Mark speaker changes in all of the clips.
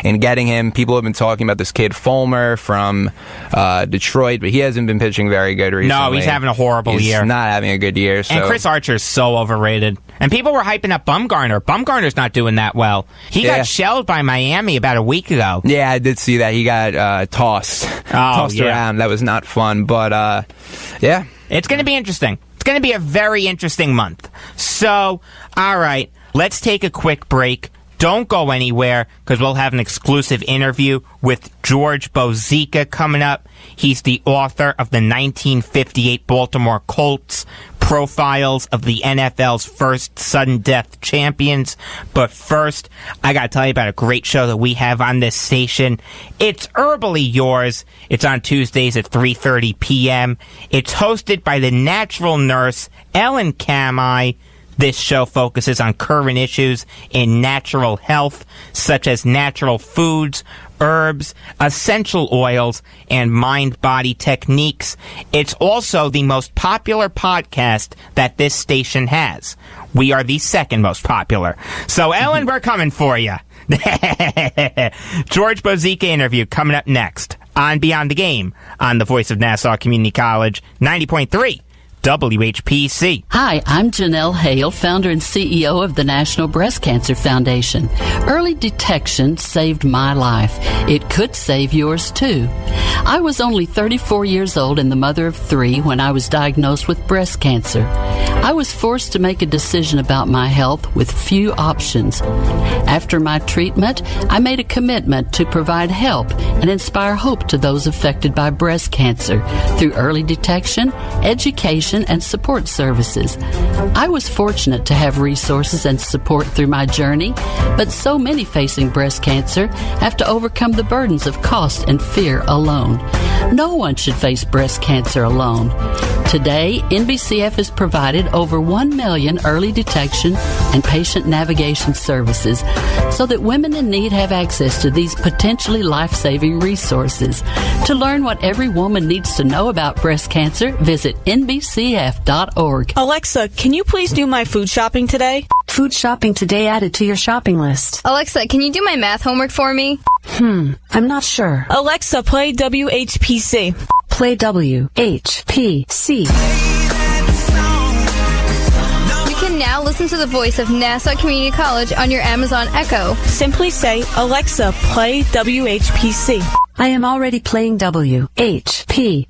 Speaker 1: in getting him. People have been talking about this kid Fulmer from Detroit, but he hasn't been pitching very good recently.
Speaker 2: No, he's having a horrible year.
Speaker 1: He's not having a good year. So.
Speaker 2: And Chris Archer's so overrated. And people were hyping up Bumgarner. Bumgarner's not doing that well. He got shelled by Miami about a week ago.
Speaker 1: Yeah, I did see that. He got tossed around. That was not fun. But, yeah.
Speaker 2: It's going to be interesting. It's going to be a very interesting month. So, all right, let's take a quick break. Don't go anywhere, because we'll have an exclusive interview with George Bozeka coming up. He's the author of the 1958 Baltimore Colts, Profiles of the NFL's First Sudden Death Champions. But first, I got to tell you about a great show that we have on this station. It's Herbally Yours. It's on Tuesdays at 3:30 p.m. It's hosted by the natural nurse, Ellen Cami. This show focuses on current issues in natural health, such as natural foods, herbs, essential oils, and mind-body techniques. It's also the most popular podcast that this station has. We are the second most popular. So, Ellen, we're coming for you. George Bozeka interview coming up next on Beyond the Game on the Voice of Nassau Community College, 90.3. WHPC.
Speaker 3: Hi, I'm Janelle Hale, founder and CEO of the National Breast Cancer Foundation. Early detection saved my life. It could save yours too. I was only 34 years old and the mother of 3 when I was diagnosed with breast cancer. I was forced to make a decision about my health with few options. After my treatment, I made a commitment to provide help and inspire hope to those affected by breast cancer through early detection, education, and support services. I was fortunate to have resources and support through my journey, but so many facing breast cancer have to overcome the burdens of cost and fear alone. No one should face breast cancer alone. Today, NBCF has provided over 1 million early detection and patient navigation services so that women in need have access to these potentially life-saving resources. To learn what every woman needs to know about breast cancer, visit NBCF.org.
Speaker 4: Alexa, can you please do my food shopping today?
Speaker 5: Food shopping today added to your shopping list.
Speaker 6: Alexa, can you do my math homework for me?
Speaker 5: I'm not sure.
Speaker 4: Alexa, play WHPC.
Speaker 5: Play WHPC.
Speaker 6: You can now listen to the Voice of Nassau Community College on your Amazon Echo.
Speaker 4: Simply say, Alexa, play WHPC.
Speaker 5: I am already playing WHPC.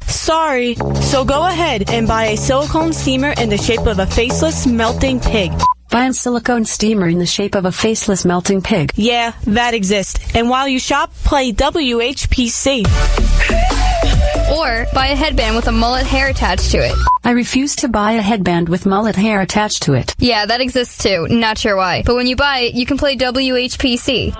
Speaker 4: Sorry. So go ahead and buy a silicone steamer in the shape of a faceless melting pig.
Speaker 5: Buy a silicone steamer in the shape of a faceless melting pig.
Speaker 4: Yeah, that exists. And while you shop, play WHPC.
Speaker 6: Or buy a headband with a mullet hair attached to it.
Speaker 5: I refuse to buy a headband with mullet hair attached to it.
Speaker 6: Yeah, that exists too. Not sure why. But when you buy it, you can play WHPC.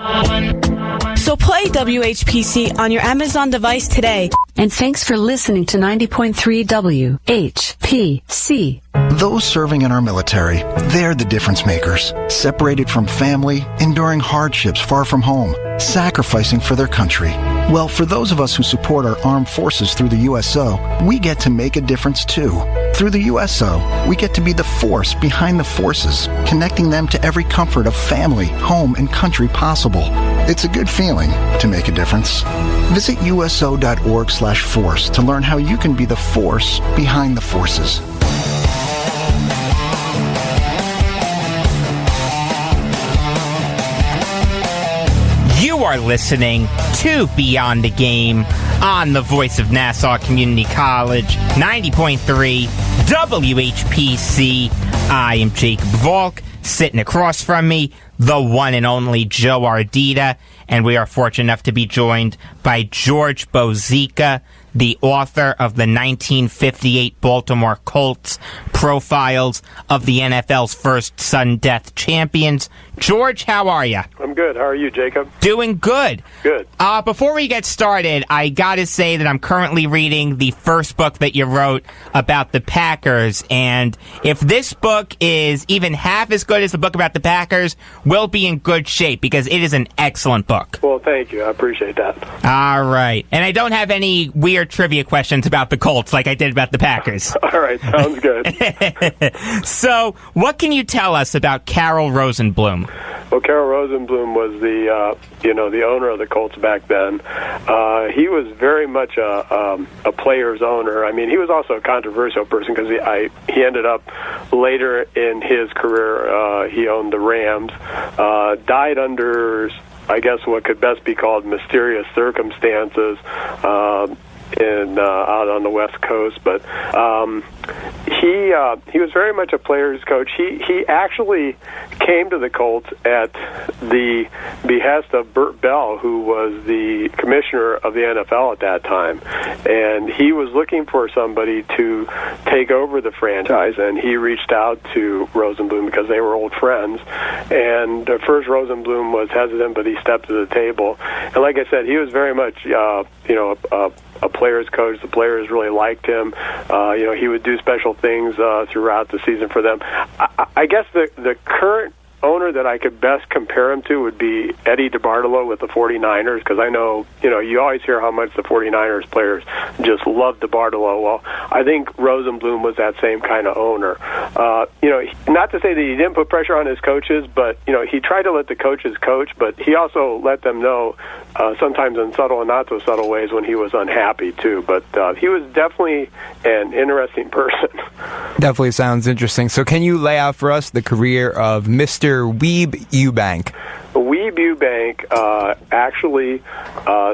Speaker 4: So play WHPC on your Amazon device today.
Speaker 5: And thanks for listening to 90.3 WHPC.
Speaker 7: Those serving in our military, they're the difference makers. Separated from family, enduring hardships far from home, sacrificing for their country. Well, for those of us who support our armed forces through the USO, we get to make a difference too. Through the USO, we get to be the force behind the forces, connecting them to every comfort of family, home, and country possible. It's a good feeling to make a difference. Visit uso.org/force to learn how you can be the force behind the forces.
Speaker 2: You are listening to Beyond the Game on the Voice of Nassau Community College, 90.3 WHPC. I am Jacob Valk. Sitting across from me, the one and only Joe Ardita, and we are fortunate enough to be joined by George Bozeka, the author of the 1958 Baltimore Colts, Profiles of the NFL's First Sudden Death Champions. George, how are you?
Speaker 8: I'm good. How are you, Jacob?
Speaker 2: Doing good.
Speaker 8: Good.
Speaker 2: Before we get started, I gotta say that I'm currently reading the first book that you wrote about the Packers, and if this book is even half as good as the book about the Packers, we'll be in good shape, because it is an excellent book.
Speaker 8: Well, thank you. I appreciate that.
Speaker 2: All right. And I don't have any weird trivia questions about the Colts like I did about the Packers.
Speaker 8: All right. Sounds good.
Speaker 2: So, what can you tell us about Carol Rosenblum?
Speaker 8: Well, Carol Rosenblum was the owner of the Colts back then. He was very much a player's owner. I mean, he was also a controversial person because he ended up later in his career, he owned the Rams, died under, I guess, what could best be called mysterious circumstances, out on the West Coast, but he was very much a player's coach. He actually came to the Colts at the behest of Burt Bell, who was the commissioner of the NFL at that time, and he was looking for somebody to take over the franchise, and he reached out to Rosenblum because they were old friends, and at first Rosenblum was hesitant, but he stepped to the table, and like I said, he was very much a player's coach. The players really liked him. He would do special things throughout the season for them. I guess the current owner that I could best compare him to would be Eddie DeBartolo with the 49ers, because I know, you always hear how much the 49ers players just love DeBartolo. Well, I think Rosenblum was that same kind of owner. Not to say that he didn't put pressure on his coaches, but, he tried to let the coaches coach, but he also let them know sometimes in subtle and not so subtle ways when he was unhappy, too. But he was definitely an interesting person.
Speaker 1: Definitely sounds interesting. So can you lay out for us the career of Mr. Weeb Eubank?
Speaker 8: Weeb Eubank actually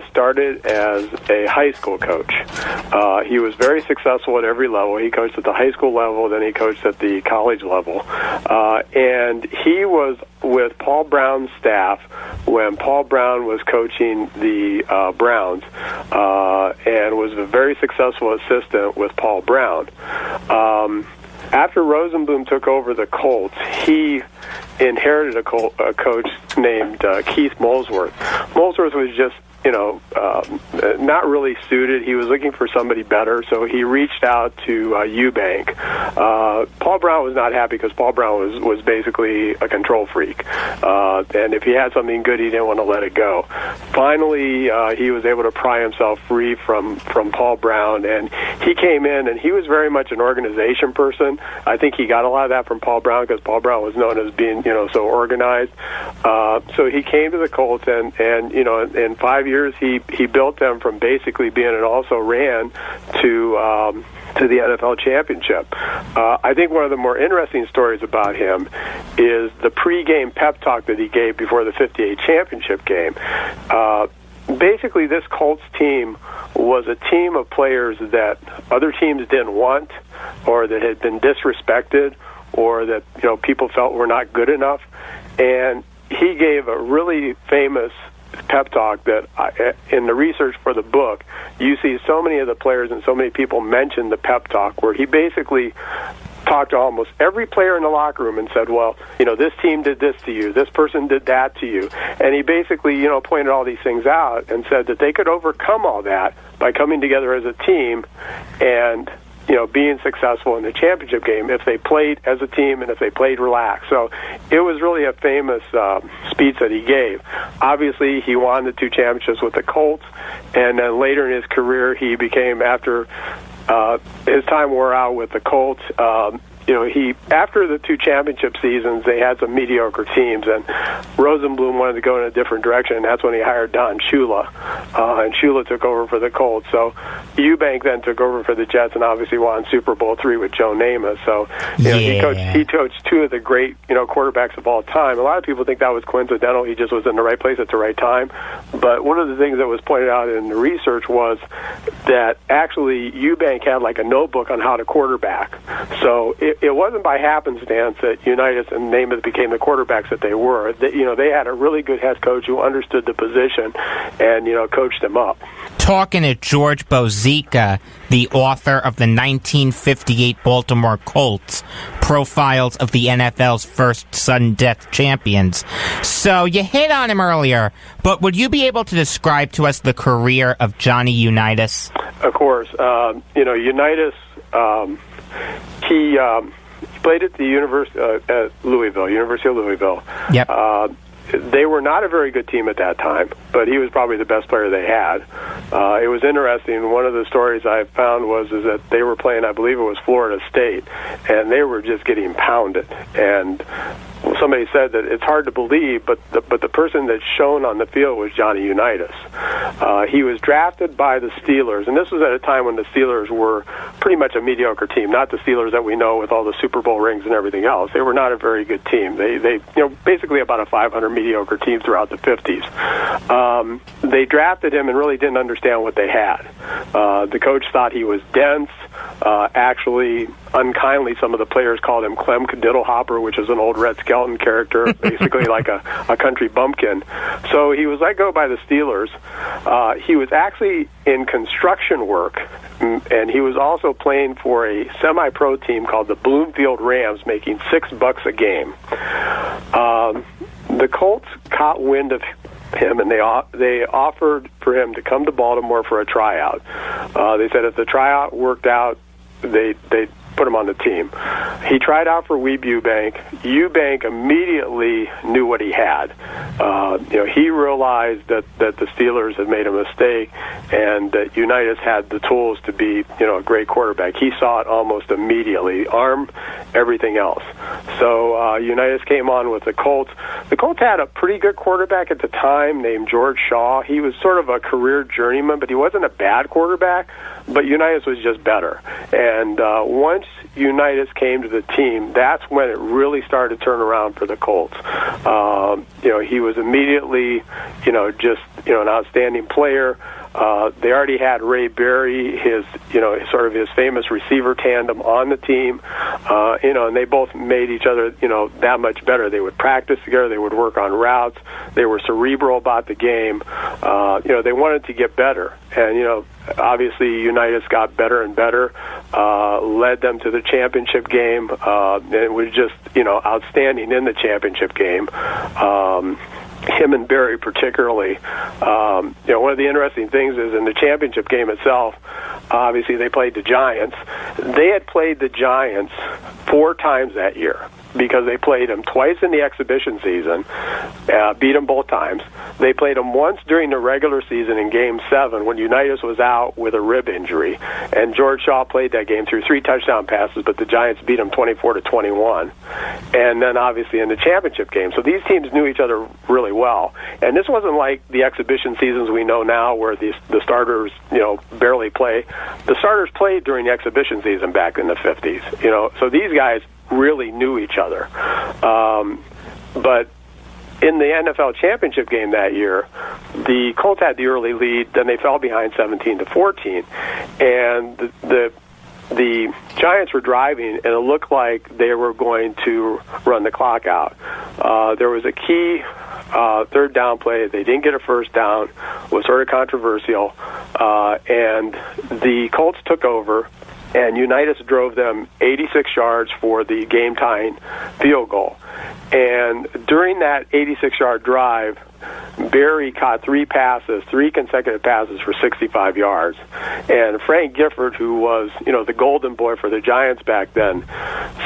Speaker 8: started as a high school coach. He was very successful at every level. He coached at the high school level, then he coached at the college level. And he was with Paul Brown's staff when Paul Brown was coaching the Browns, and was a very successful assistant with Paul Brown. After Rosenblum took over the Colts, he inherited a coach named Keith Molesworth. Molesworth was just, not really suited. He was looking for somebody better, so he reached out to Eubank. Paul Brown was not happy because Paul Brown was basically a control freak, and if he had something good, he didn't want to let it go. Finally, he was able to pry himself free from Paul Brown, and he came in, and he was very much an organization person. I think he got a lot of that from Paul Brown because Paul Brown was known as being, so organized. So he came to the Colts, and in 5 years, he built them from basically being an also-ran to the NFL championship. I think one of the more interesting stories about him is the pregame pep talk that he gave before the 58 championship game. Basically, this Colts team was a team of players that other teams didn't want, or that had been disrespected, or that people felt were not good enough. And he gave a really famous pep talk that in the research for the book, you see so many of the players and so many people mention the pep talk, where he basically talked to almost every player in the locker room and said, well, this team did this to you, this person did that to you. And he basically, pointed all these things out and said that they could overcome all that by coming together as a team and being successful in the championship game if they played as a team and if they played relaxed. So it was really a famous speech that he gave. Obviously, he won the 2 championships with the Colts, and then later in his career, he became, after his time wore out with the Colts, after the 2 championship seasons, they had some mediocre teams, and Rosenblum wanted to go in a different direction, and that's when he hired Don Shula, and Shula took over for the Colts. So Eubank then took over for the Jets, and obviously won Super Bowl III with Joe Namath. So he coached 2 of the great quarterbacks of all time. A lot of people think that was coincidental. He just was in the right place at the right time. But one of the things that was pointed out in the research was that actually Eubank had like a notebook on how to quarterback. So it wasn't by happenstance that Unitas and Namath became the quarterbacks that they were. They had a really good head coach who understood the position and, coached them up.
Speaker 2: Talking to George Bozeka, the author of the 1958 Baltimore Colts, Profiles of the NFL's First Sudden Death Champions. So you hit on him earlier, but would you be able to describe to us the career of Johnny Unitas?
Speaker 8: Of course. Unitas, he played at the University of Louisville.
Speaker 2: Yep.
Speaker 8: They were not a very good team at that time, but he was probably the best player they had. It was interesting. One of the stories I found was that they were playing, I believe it was Florida State, and they were just getting pounded. And somebody said that it's hard to believe, but the person that's shown on the field was Johnny Unitas. He was drafted by the Steelers, and this was at a time when the Steelers were pretty much a mediocre team, not the Steelers that we know with all the Super Bowl rings and everything else. They were not a very good team. They basically about a 500 mediocre team throughout the 50s. They drafted him and really didn't understand what they had. The coach thought he was dense. Actually, unkindly, some of the players called him Clem Diddlehopper, which is an old Red Skelton character, basically like a country bumpkin. So he was let go by the Steelers. He was actually in construction work, and he was also playing for a semi-pro team called the Bloomfield Rams, making $6 a game. The Colts caught wind of him, and they offered for him to come to Baltimore for a tryout. They said if the tryout worked out, they put him on the team. He tried out for Weeb Eubank. Eubank immediately knew what he had. He realized that the Steelers had made a mistake, and that Unitas had the tools to be, a great quarterback. He saw it almost immediately. Arm, everything else. So Unitas came on with the Colts. The Colts had a pretty good quarterback at the time named George Shaw. He was sort of a career journeyman, but he wasn't a bad quarterback. But Unitas was just better. And once Unitas came to the team, that's when it really started to turn around for the Colts. He was immediately, just an outstanding player. They already had Ray Berry, his famous receiver tandem on the team, and they both made each other, that much better. They would practice together. They would work on routes. They were cerebral about the game. They wanted to get better. And, obviously Unitas got better and better, led them to the championship game. It was just, outstanding in the championship game. Him and Berry particularly. One of the interesting things is in the championship game itself, obviously they played the Giants. They had played the Giants 4 times that year because they played them twice in the exhibition season, beat them both times. They played them once during the regular season in Game 7 when Unitas was out with a rib injury, and George Shaw played that game through 3 touchdown passes, but the Giants beat them 24-21. And then obviously in the championship game. So these teams knew each other really well. And this wasn't like the exhibition seasons we know now where the starters, barely play. The starters played during the exhibition season back in the 50s, so these guys really knew each other. But in the NFL championship game that year, the Colts had the early lead, then they fell behind 17-14, and the Giants were driving, and it looked like they were going to run the clock out. There was a key third down play. They didn't get a first down. It was sort of controversial, and the Colts took over, and Unitas drove them 86 yards for the game-tying field goal. And during that 86-yard drive, Berry caught 3 consecutive passes for 65 yards. And Frank Gifford, who was, the golden boy for the Giants back then,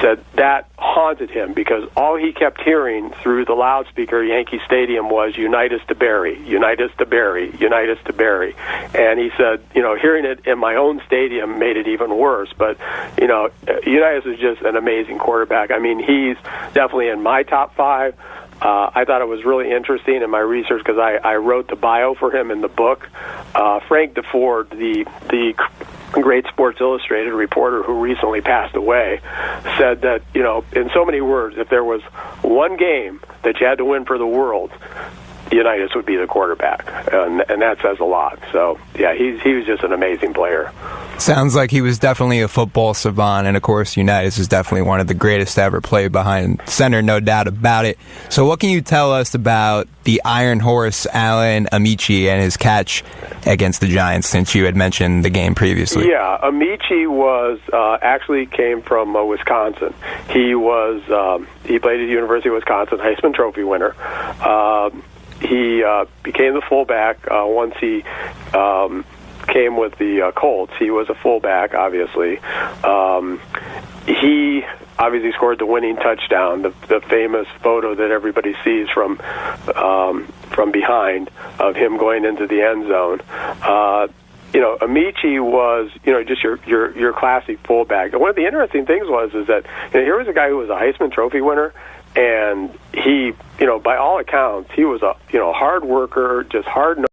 Speaker 8: said that haunted him because all he kept hearing through the loudspeaker at Yankee Stadium was Unitas to Berry, Unitas to Berry, Unitas to Berry. And he said, hearing it in my own stadium made it even worse. But, Unitas is just an amazing quarterback. I mean, he's definitely in my top 5. I thought it was really interesting in my research because I wrote the bio for him in the book. Frank DeFord, the great Sports Illustrated reporter who recently passed away, said that, in so many words, if there was one game that you had to win for the world, Unitas would be the quarterback, and that says a lot. So, yeah, he was just an amazing player.
Speaker 1: Sounds like he was definitely a football savant, and of course Unitas is definitely one of the greatest to ever play behind center, no doubt about it. So what can you tell us about the Iron Horse, Alan Amici, and his catch against the Giants, since you had mentioned the game previously? Yeah,
Speaker 8: Amici was actually came from Wisconsin. He played at the University of Wisconsin, Heisman Trophy winner. He became the fullback once he came with the Colts. He was a fullback, obviously. He obviously scored the winning touchdown, the famous photo that everybody sees from behind of him going into the end zone. Amici was, just your classic fullback. And one of the interesting things is that here was a guy who was a Heisman Trophy winner, And he, by all accounts, he was a hard worker, just hard.